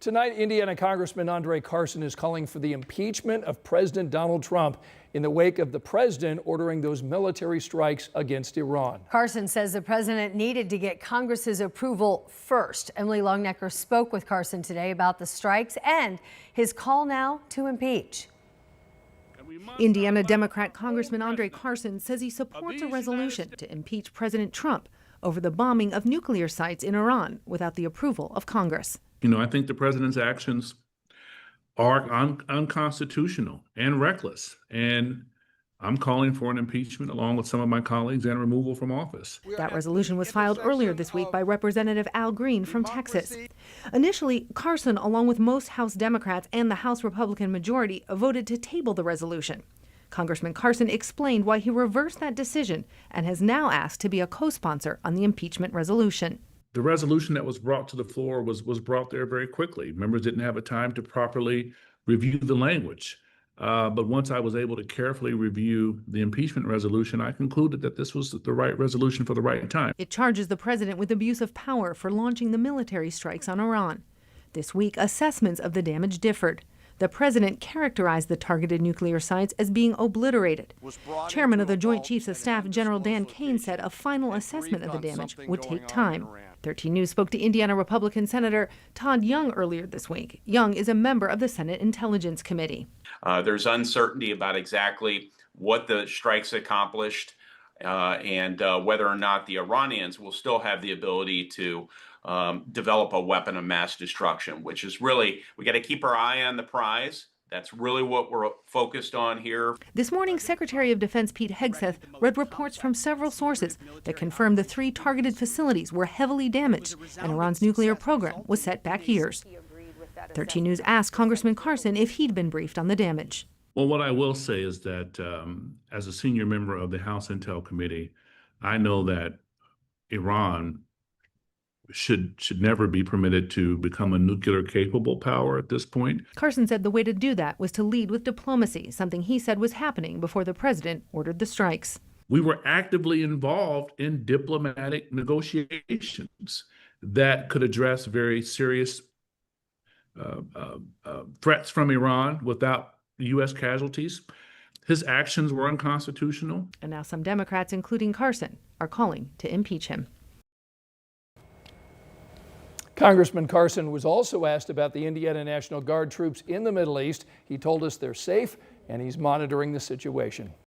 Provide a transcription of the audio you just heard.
Tonight, Indiana Congressman André Carson is calling for the impeachment of President Donald Trump in the wake of the president ordering those military strikes against Iran. Carson says the president needed to get Congress's approval first. Emily Longnecker spoke with Carson today about the strikes and his call now to impeach. Indiana Democrat Congressman André Carson says he supports a resolution to impeach President Trump over the bombing of nuclear sites in Iran without the approval of Congress. I think the president's actions are unconstitutional and reckless, and I'm calling for an impeachment along with some of my colleagues and removal from office. That resolution was filed earlier this week by Representative Al Green from Texas. Initially, Carson, along with most House Democrats and the House Republican majority, voted to table the resolution. Congressman Carson explained why he reversed that decision and has now asked to be a co-sponsor on the impeachment resolution. The resolution that was brought to the floor was brought there very quickly. Members didn't have a time to properly review the language. But once I was able to carefully review the impeachment resolution, I concluded that this was the right resolution for the right time. It charges the president with abuse of power for launching the military strikes on Iran. This week, assessments of the damage differed. The president characterized the targeted nuclear sites as being obliterated. Chairman of the Joint Chiefs of Staff, General Dan Kane, said a final assessment of the damage would take time. 13 News spoke to Indiana Republican Senator Todd Young earlier this week. Young is a member of the Senate Intelligence Committee. There's uncertainty about exactly what the strikes accomplished and whether or not the Iranians will still have the ability to develop a weapon of mass destruction, which is really, we got to keep our eye on the prize. That's really what we're focused on here. This morning, Secretary of Defense Pete Hegseth read reports from several sources that confirmed the 3 targeted facilities were heavily damaged and Iran's nuclear program was set back years. 13 News asked Congressman Carson if he'd been briefed on the damage. Well, what I will say is that as a senior member of the House Intel Committee, I know that Iran should never be permitted to become a nuclear-capable power at this point. Carson said the way to do that was to lead with diplomacy, something he said was happening before the president ordered the strikes. We were actively involved in diplomatic negotiations that could address very serious threats from Iran without U.S. casualties. His actions were unconstitutional. And now some Democrats, including Carson, are calling to impeach him. Congressman Carson was also asked about the Indiana National Guard troops in the Middle East. He told us they're safe and he's monitoring the situation.